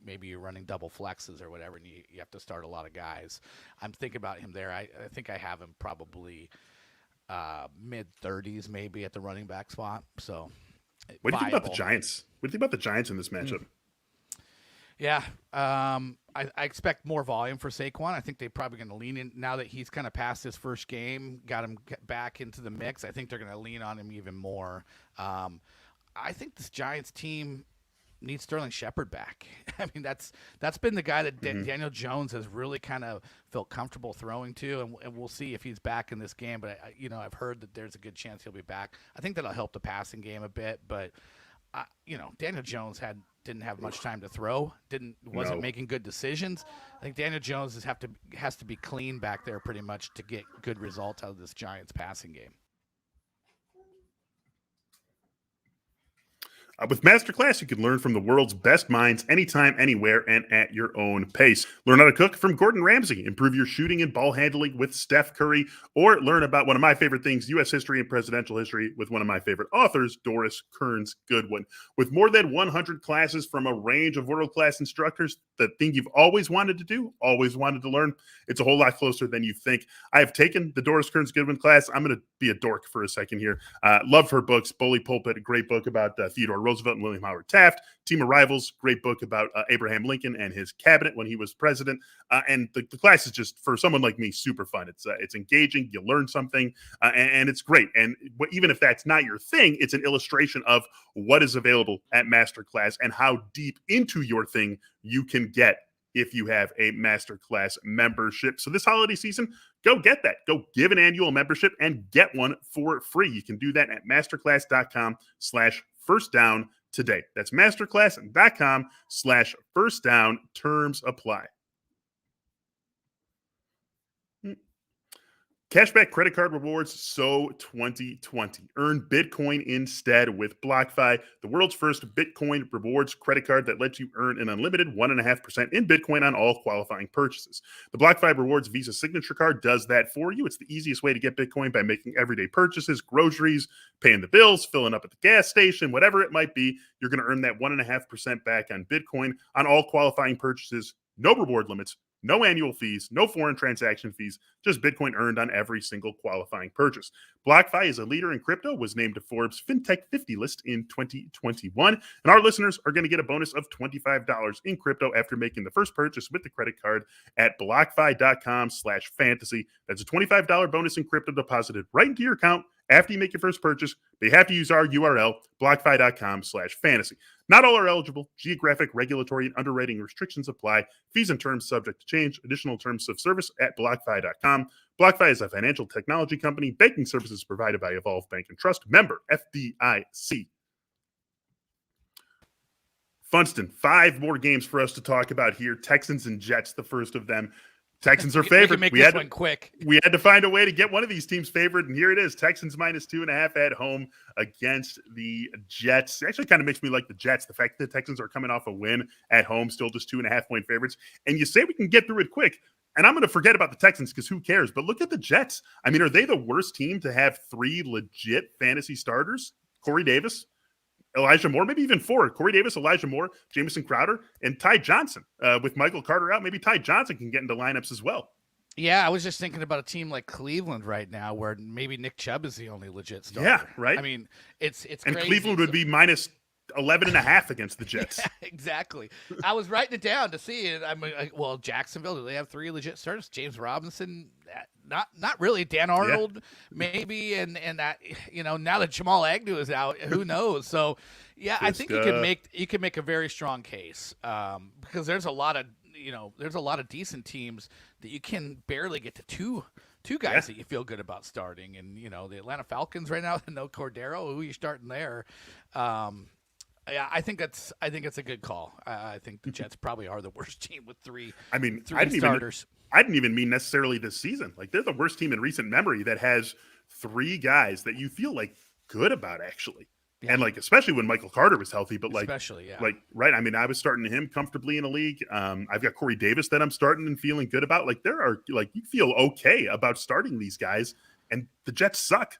maybe you're running double flexes or whatever, and you have to start a lot of guys. I'm thinking about him there. I think I have him probably mid-30s maybe at the running back spot. So what do you think about the Giants? What do you think about the Giants in this matchup? Yeah, I expect more volume for Saquon. I think they're probably going to lean in now that he's kind of past his first game, got him back into the mix. I think they're going to lean on him even more. I think this Giants team needs Sterling Shepard back. I mean, that's been the guy that Daniel Jones has really kind of felt comfortable throwing to, and we'll see if he's back in this game. But I've heard that there's a good chance he'll be back. I think that'll help the passing game a bit, but Daniel Jones didn't have much time to throw, wasn't making good decisions. I think Daniel Jones has to be clean back there pretty much to get good results out of this Giants passing game. With Masterclass, you can learn from the world's best minds anytime, anywhere, and at your own pace. Learn how to cook from Gordon Ramsay, improve your shooting and ball handling with Steph Curry, or learn about one of my favorite things, U.S. history and presidential history, with one of my favorite authors, Doris Kearns Goodwin. With more than 100 classes from a range of world-class instructors, the thing you've always wanted to do, always wanted to learn, it's a whole lot closer than you think. I have taken the Doris Kearns Goodwin class. I'm going to be a dork for a second here. Love her books. Bully Pulpit, a great book about Theodore Roosevelt and William Howard Taft. Team of Rivals, great book about Abraham Lincoln and his cabinet when he was president. And the class is just, for someone like me, super fun. It's engaging. You learn something, and it's great. And even if that's not your thing, it's an illustration of what is available at Masterclass and how deep into your thing you can get if you have a Masterclass membership. So this holiday season, go get that. Go give an annual membership and get one for free. You can do that at masterclass.com/firstdown today. That's masterclass.com/firstdown. Terms apply. Cashback credit card rewards, so 2020. Earn Bitcoin instead with BlockFi, the world's first Bitcoin rewards credit card that lets you earn an unlimited 1.5% in Bitcoin on all qualifying purchases. The BlockFi Rewards Visa Signature Card does that for you. It's the easiest way to get Bitcoin by making everyday purchases, groceries, paying the bills, filling up at the gas station, whatever it might be. You're going to earn that 1.5% back on Bitcoin on all qualifying purchases. No reward limits. No annual fees, no foreign transaction fees, just Bitcoin earned on every single qualifying purchase. BlockFi is a leader in crypto, was named to Forbes FinTech 50 list in 2021, and our listeners are going to get a bonus of $25 in crypto after making the first purchase with the credit card at BlockFi.com/fantasy. That's a $25 bonus in crypto deposited right into your account after you make your first purchase. But you have to use our URL, BlockFi.com/fantasy. Not all are eligible. Geographic, regulatory, and underwriting restrictions apply. Fees and terms subject to change. Additional terms of service at BlockFi.com. BlockFi is a financial technology company. Banking services provided by Evolve Bank and Trust. Member FDIC. Funston, 5 more games for us to talk about here. Texans and Jets, the first of them. Texans are favored. We had this one quick. We had to find a way to get one of these teams favored, and here it is. Texans -2.5 at home against the Jets. It actually kind of makes me like the Jets. The fact that the Texans are coming off a win at home, still just 2.5-point favorites. And you say we can get through it quick, and I'm going to forget about the Texans because who cares? But look at the Jets. I mean, are they the worst team to have 3 legit fantasy starters? Corey Davis, Elijah Moore, maybe even 4. Corey Davis, Elijah Moore, Jamison Crowder, and Ty Johnson. With Michael Carter out, maybe Ty Johnson can get into lineups as well. Yeah, I was just thinking about a team like Cleveland right now, where maybe Nick Chubb is the only legit starter. Yeah, right. I mean, it's and crazy. Cleveland would be minus 11.5 against the Jets. Yeah, exactly. I was writing it down to see it. I mean, well, Jacksonville, do they have 3 legit starters? James Robinson, not really. Dan Arnold, maybe, and that now that Jamal Agnew is out, who knows? So, yeah, I think you can make a very strong case because there's a lot of decent teams that you can barely get to two guys that you feel good about starting, and the Atlanta Falcons right now, no Cordero, who are you starting there? Yeah, I think it's a good call. I think the Jets probably are the worst team with three. I mean, starters. I didn't even mean necessarily this season. Like, they're the worst team in recent memory that has 3 guys that you feel like good about, actually. Yeah. And like, especially when Michael Carter was healthy, but right. I mean, I was starting him comfortably in a league. I've got Corey Davis that I'm starting and feeling good about. Like, there are you feel okay about starting these guys, and the Jets suck.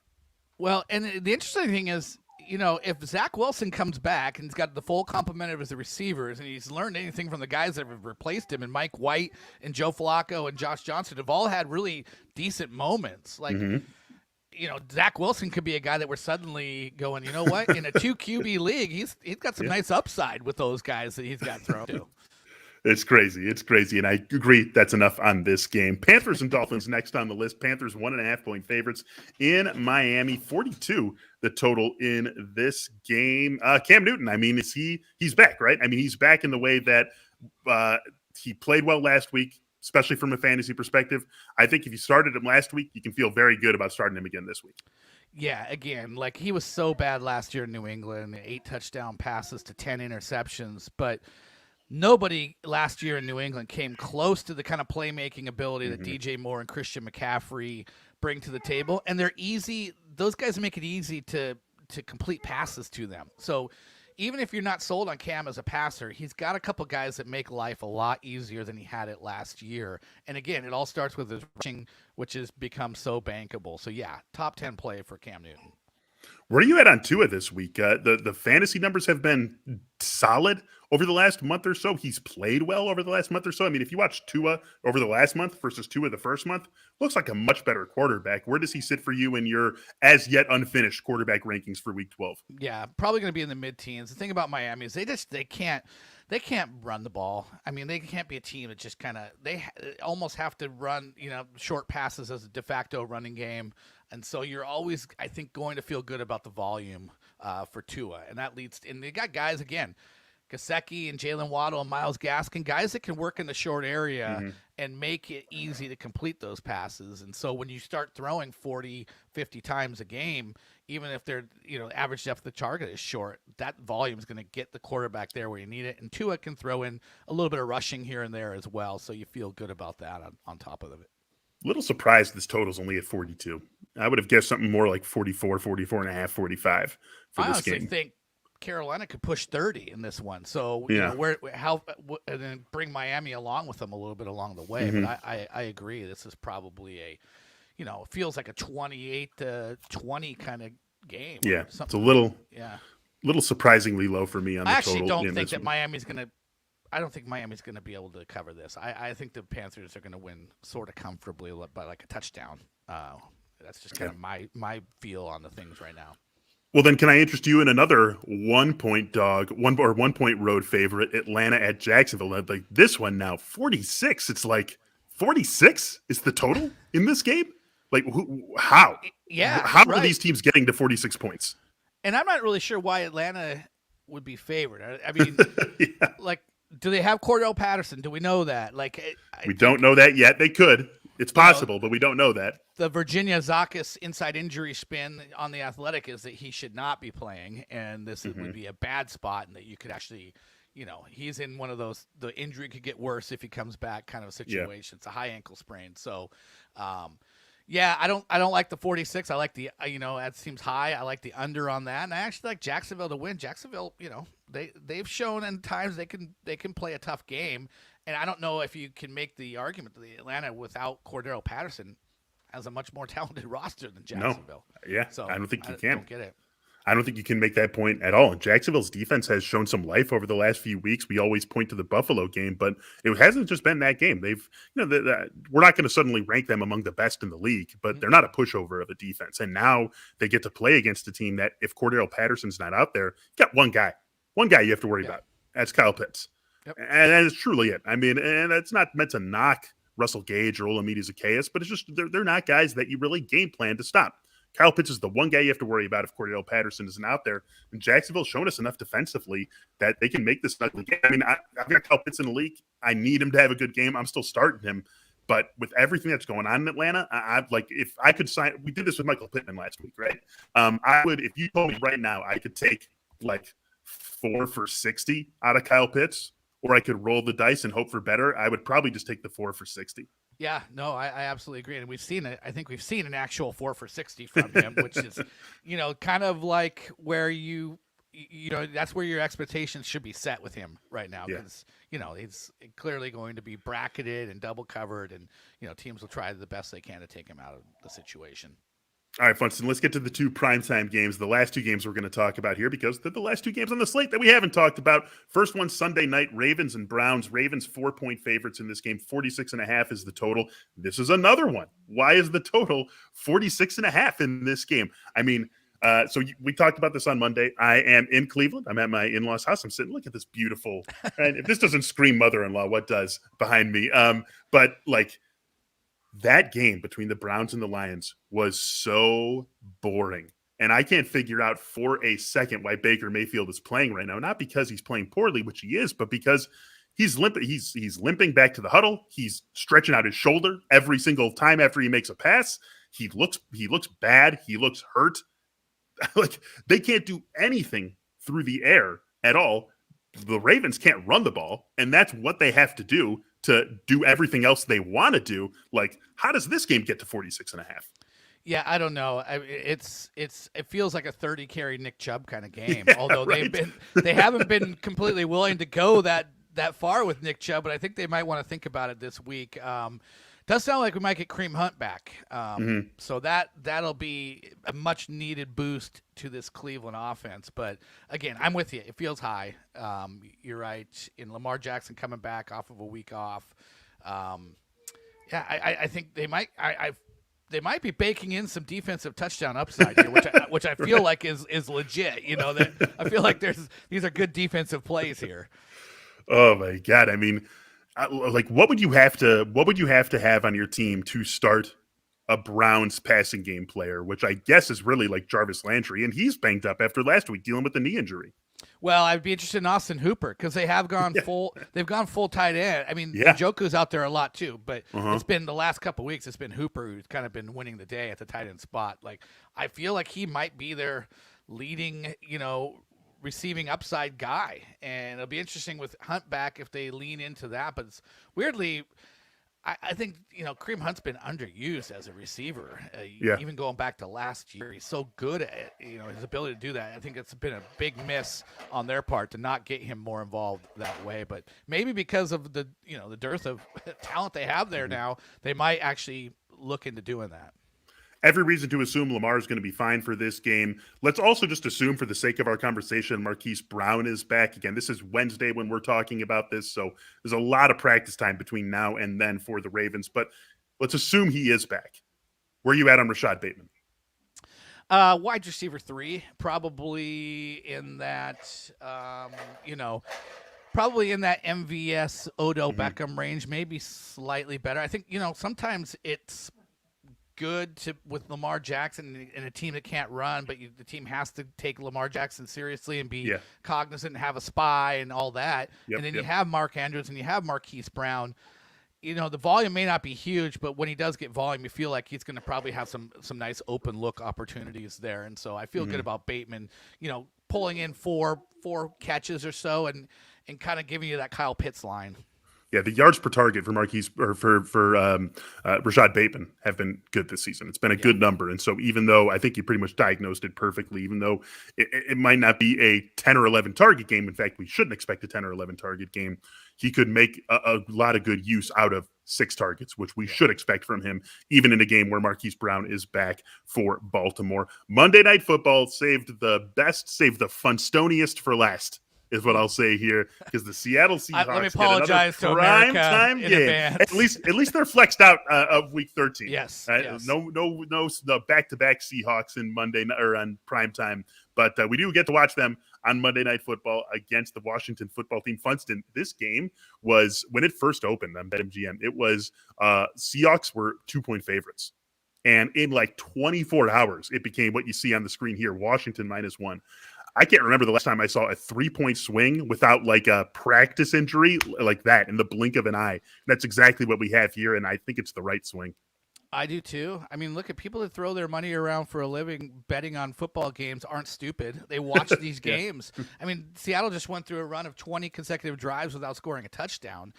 Well, and the interesting thing is, if Zach Wilson comes back and he's got the full complement of his receivers, and he's learned anything from the guys that have replaced him, and Mike White and Joe Flacco and Josh Johnson have all had really decent moments, like. Mm-hmm. Zach Wilson could be a guy that we're suddenly going, you know what? In a 2 QB league, he's got some nice upside with those guys that he's got thrown to. It's crazy. And I agree that's enough on this game. Panthers and Dolphins next on the list. Panthers 1.5-point favorites in Miami. 42 the total in this game. Cam Newton, I mean, he's back, right? I mean, he's back in the way that he played well last week, especially from a fantasy perspective. I think if you started him last week, you can feel very good about starting him again this week. Yeah, again, like, he was so bad last year in New England, 8 touchdown passes to 10 interceptions, but nobody last year in New England came close to the kind of playmaking ability that DJ Moore and Christian McCaffrey bring to the table, and they're easy. Those guys make it easy to complete passes to them. So even if you're not sold on Cam as a passer, he's got a couple guys that make life a lot easier than he had it last year. And again, it all starts with his rushing, which has become so bankable. So yeah, top 10 play for Cam Newton. Where are you at on Tua this week? The fantasy numbers have been solid over the last month or so. He's played well over the last month or so. I mean, if you watch Tua over the last month versus Tua the first month, looks like a much better quarterback. Where does he sit for you in your as yet unfinished quarterback rankings for week 12? Yeah, probably going to be in the mid-teens. The thing about Miami is they can't run the ball. I mean, they can't be a team that just kind of they almost have to run, short passes as a de facto running game. And so you're always, I think, going to feel good about the volume for Tua. And that leads – and they got guys, again, Gesicki and Jalen Waddle and Myles Gaskin, guys that can work in the short area and make it easy to complete those passes. And so when you start throwing 40, 50 times a game, even if they're, average depth of the target is short, that volume is going to get the quarterback there where you need it. And Tua can throw in a little bit of rushing here and there as well. So you feel good about that on top of it. Little surprised this total's only at 42. I would have guessed something more like 44, 44 and a half, 45 for this game. I honestly think Carolina could push 30 in this one. So, and then bring Miami along with them a little bit along the way. But I agree. This is probably it feels like a 28-20 kind of game. Yeah. It's a little surprisingly low for me on the total. I actually don't think that Miami's going to. I don't think Miami's going to be able to cover this. I think the Panthers are going to win sort of comfortably by like a touchdown. That's just kind of my feel on the things right now. Well, then can I interest you in another 1-point dog, 1-point road favorite, Atlanta at Jacksonville? Like this one now, 46. It's like 46 is the total in this game? Like how? Yeah. How are these teams getting to 46 points? And I'm not really sure why Atlanta would be favored. I mean, do they have Cordell Patterson? Do we know that? We don't know that yet. They could. It's possible, but we don't know that. The Virginia Zakis inside injury spin on The Athletic is that he should not be playing, and this would be a bad spot, and that you could actually, he's in one of those, the injury could get worse if he comes back kind of a situation. It's a high ankle sprain. So, I don't like the 46. I like the, that seems high. I like the under on that, and I actually like Jacksonville to win. Jacksonville, they've shown in times they can play a tough game, and I don't know if you can make the argument that the Atlanta without Cordero Patterson has a much more talented roster than Jacksonville. No. Yeah, so I don't think you can. I don't get it. I don't think you can make that point at all. And Jacksonville's defense has shown some life over the last few weeks. We always point to the Buffalo game, but it hasn't just been that game. They've, we're not going to suddenly rank them among the best in the league, but they're not a pushover of a defense. And now they get to play against a team that, if Cordell Patterson's not out there, you got one guy you have to worry about. That's Kyle Pitts. Yep. And that is truly it. I mean, and it's not meant to knock Russell Gage or Olamide Zacchaeus, but it's just they're not guys that you really game plan to stop. Kyle Pitts is the one guy you have to worry about if Cordell Patterson isn't out there. And Jacksonville's shown us enough defensively that they can make this an ugly game. I mean, I've got Kyle Pitts in the league. I need him to have a good game. I'm still starting him. But with everything that's going on in Atlanta, I'd like, if I could sign, we did this with Michael Pittman last week, right? I would, if you told me right now, I could take like 4 for 60 out of Kyle Pitts, or I could roll the dice and hope for better, I would probably just take the 4 for 60. Yeah, no, I absolutely agree. And we've seen it. I think we've seen an actual 4 for 60 from him, which is, kind of like where that's where your expectations should be set with him right now. Because, he's clearly going to be bracketed and double covered, and, teams will try the best they can to take him out of the situation. All right, Funston, let's get to the 2 primetime games, the last 2 games we're going to talk about here, because they're the last 2 games on the slate that we haven't talked about. First one, Sunday night, Ravens and Browns. Ravens 4-point favorites in this game. 46.5 is the total. This is another one. Why is the total 46.5 in this game? I mean, we talked about this on Monday. I am in Cleveland. I'm at my in-laws' house. I'm sitting, look at this beautiful, right? If this doesn't scream mother-in-law, what does behind me? But that game between the Browns and the Lions was so boring. And I can't figure out for a second why Baker Mayfield is playing right now. Not because he's playing poorly, which he is, but because he's limping. He's limping back to the huddle. He's stretching out his shoulder every single time after he makes a pass. He looks bad. He looks hurt. They can't do anything through the air at all. The Ravens can't run the ball, and that's what they have to do to do everything else they want to do. How does this game get to 46.5? Yeah, I don't know. It feels like a 30 carry Nick Chubb kind of game. Although right. they haven't been completely willing to go that far with Nick Chubb, but I think they might want to think about it this week. Does sound like we might get Kareem Hunt back. So that'll be a much needed boost to this Cleveland offense. But again, I'm with you. It feels high. You're right. In Lamar Jackson coming back off of a week off. I think they might. They might be baking in some defensive touchdown upside here, which I feel like is legit. I feel like these are good defensive plays here. Oh my God! I mean, what would you have to have on your team to start a Browns passing game player, which I guess is really like Jarvis Landry, and he's banged up after last week dealing with the knee injury. Well, I'd be interested in Austin Hooper because they have gone full. They've gone full tight end. I mean, Njoku's out there a lot too, but it's been the last couple of weeks. It's been Hooper who's kind of been winning the day at the tight end spot. I feel like he might be their leading, receiving upside guy, and it'll be interesting with Hunt back if they lean into that. But it's weirdly, I think Kareem Hunt's been underused as a receiver. Even going back to last year, he's so good at it. His ability to do that. I think it's been a big miss on their part to not get him more involved that way. But maybe because of the the dearth of talent they have there now, they might actually look into doing that. Every reason to assume Lamar is going to be fine for this game. Let's also just assume, for the sake of our conversation, Marquise Brown is back. Again, this is Wednesday when we're talking about this, so there's a lot of practice time between now and then for the Ravens. But let's assume he is back. Where are you at on Rashad Bateman? Wide receiver 3, probably in that, probably in that MVS Odell Beckham range, maybe slightly better. I think, sometimes it's good with Lamar Jackson and a team that can't run, but the team has to take Lamar Jackson seriously and be cognizant and have a spy and all that. And then you have Mark Andrews and you have Marquise Brown. The volume may not be huge, but when he does get volume, you feel like he's going to probably have some nice open look opportunities there. And so I feel good about Bateman, pulling in four catches or so and kind of giving you that Kyle Pitts line. Yeah, the yards per target for Rashad Bateman have been good this season. It's been a good number. And so even though I think you pretty much diagnosed it perfectly, even though it might not be a 10 or 11 target game, in fact, we shouldn't expect a 10 or 11 target game, he could make a lot of good use out of 6 targets, which we should expect from him, even in a game where Marquise Brown is back for Baltimore. Monday Night Football saved the Funstoniest for last, is what I'll say here, because the Seattle Seahawks let me apologize to prime America time in game. advance. At least they're flexed out of Week 13. Yes, right? yes. No, the back-to-back Seahawks in Monday or on prime time, but we do get to watch them on Monday Night Football against the Washington football team. Funston, this game was, when it first opened on BetMGM, it was Seahawks were 2-point favorites. And in like 24 hours, it became what you see on the screen here, Washington -1. I can't remember the last time I saw a 3-point swing without like a practice injury like that in the blink of an eye. That's exactly what we have here, and I think it's the right swing. I do too. I mean, look at people that throw their money around for a living betting on football games aren't stupid. They watch these games. I mean, Seattle just went through a run of 20 consecutive drives without scoring a touchdown,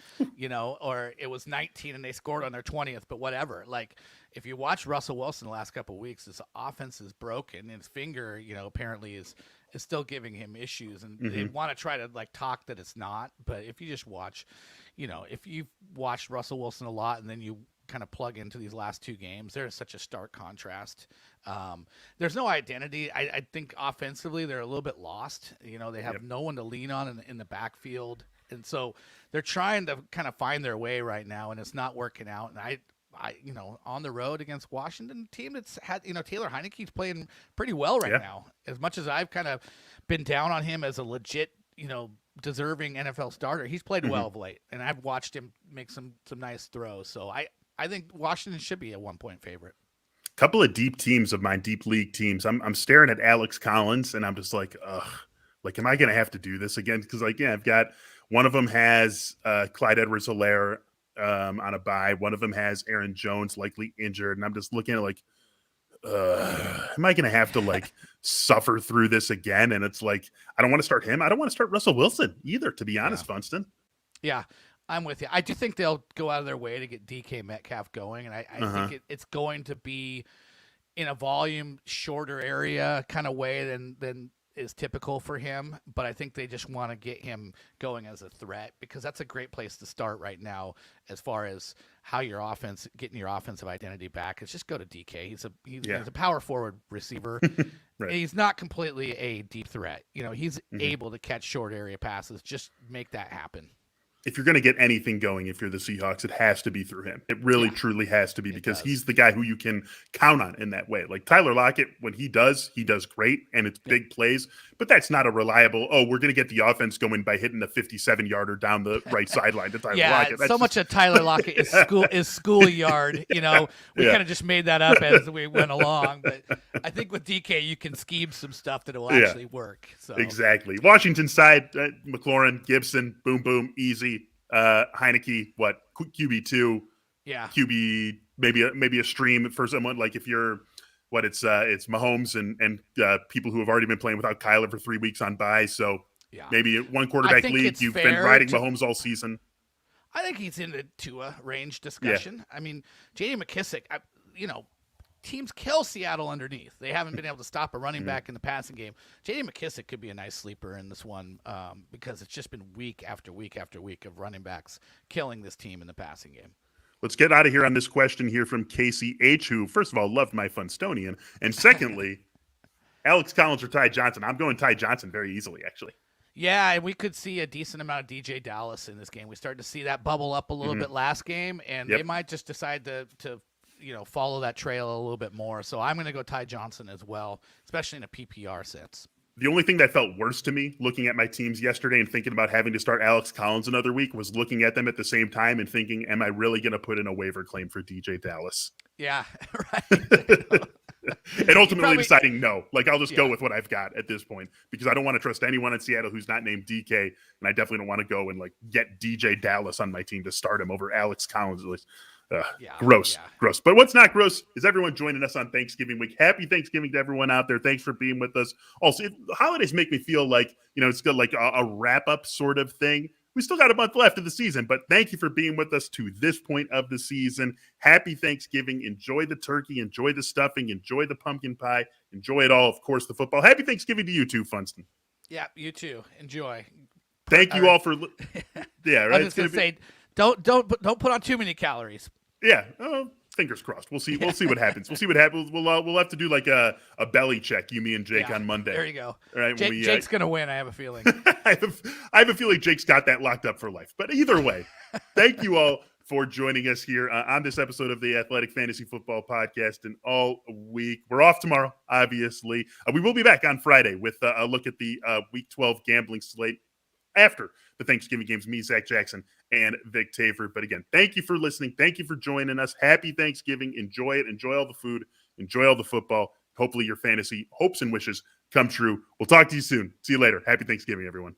or it was 19 and they scored on their 20th, but whatever. Like, if you watch Russell Wilson the last couple of weeks, his offense is broken and his finger, apparently is still giving him issues, and they want to try to like talk that it's not. But if you just watch, if you've watched Russell Wilson a lot and then you kind of plug into these last 2 games, there's such a stark contrast. There's no identity. I think offensively they're a little bit lost. They have no one to lean on in the backfield, and so they're trying to kind of find their way right now, and it's not working out. And I on the road against Washington team that's had, Taylor Heineke's playing pretty well right now. As much as I've kind of been down on him as a legit, deserving NFL starter, he's played well of late, and I've watched him make some nice throws. So I think Washington should be a 1-point favorite. Couple of deep teams of mine, deep league teams. I'm staring at Alex Collins, and I'm just like, ugh, like, am I going to have to do this again? Because I've got one of them has Clyde Edwards-Helaire on a bye. One of them has Aaron Jones likely injured, and I'm just looking at like, am I going to have to like suffer through this again? And it's like, I don't want to start him. I don't want to start Russell Wilson either, to be honest, Funston. Yeah, I'm with you. I do think they'll go out of their way to get DK Metcalf going, and I think it's going to be in a volume shorter area kind of way than is typical for him, but I think they just want to get him going as a threat, because that's a great place to start right now as far as how getting your offensive identity back. It's just go to DK. He's a power forward receiver. Right. He's not completely a deep threat. He's able to catch short area passes. Just make that happen. If you're going to get anything going, if you're the Seahawks, it has to be through him. It really, truly has to be, because he's the guy who you can count on in that way. Like Tyler Lockett, when he does great, and it's big plays, but that's not a reliable, we're going to get the offense going by hitting the 57-yarder down the right sideline to Tyler Lockett. That's much of Tyler Lockett is schoolyard. We kind of just made that up as we went along. But I think with DK, you can scheme some stuff that will actually work. So exactly. Washington side, McLaurin, Gibson, boom, easy. Heineke, QB2? Yeah. QB, maybe a stream for someone like if you're it's Mahomes and people who have already been playing without Kyler for 3 weeks on bye. So maybe one quarterback league. You've been riding Mahomes all season. I think he's in the Tua range discussion. Yeah. I mean, J.D. McKissic, teams kill Seattle underneath. They haven't been able to stop a running back in the passing game. J.D. McKissic could be a nice sleeper in this one because it's just been week after week after week of running backs killing this team in the passing game. Let's get out of here on this question here from Casey H., who, first of all, loved my Funstonian. And secondly, Alex Collins or Ty Johnson. I'm going Ty Johnson very easily, actually. Yeah, and we could see a decent amount of DJ Dallas in this game. We started to see that bubble up a little bit last game, and they might just decide to follow that trail a little bit more. So I'm going to go Ty Johnson as well, especially in a PPR sense. The only thing that felt worse to me looking at my teams yesterday and thinking about having to start Alex Collins another week was looking at them at the same time and thinking, am I really going to put in a waiver claim for DJ Dallas? Yeah, right. And ultimately deciding no. Like, I'll just go with what I've got at this point because I don't want to trust anyone in Seattle who's not named DK, and I definitely don't want to go and, get DJ Dallas on my team to start him over Alex Collins. Gross. But what's not gross is everyone joining us on Thanksgiving week. Happy Thanksgiving to everyone out there. Thanks for being with us. Also, holidays make me feel like, it's good, like a wrap-up sort of thing. We still got a month left of the season, but thank you for being with us to this point of the season. Happy Thanksgiving. Enjoy the turkey. Enjoy the stuffing. Enjoy the pumpkin pie. Enjoy it all. Of course, the football. Happy Thanksgiving to you too, Funston. Yeah, you too. Enjoy. Thank you all for. Yeah, right. I was just gonna say, don't put on too many calories. Yeah. Fingers crossed. We'll see. We'll see what happens. We'll see what happens. We'll have to do like a belly check. You, me, and Jake on Monday. There you go. All right. Jake's gonna win. I have a feeling. I have a feeling Jake's got that locked up for life. But either way, thank you all for joining us here on this episode of the Athletic Fantasy Football Podcast and all week. We're off tomorrow, obviously. We will be back on Friday with a look at the Week 12 gambling slate after the Thanksgiving games. Me, Zach Jackson, and Vic Tafer. But again, thank you for listening. Thank you for joining us. Happy Thanksgiving. Enjoy it. Enjoy all the food. Enjoy all the football. Hopefully your fantasy hopes and wishes come true. We'll talk to you soon. See you later. Happy Thanksgiving, everyone.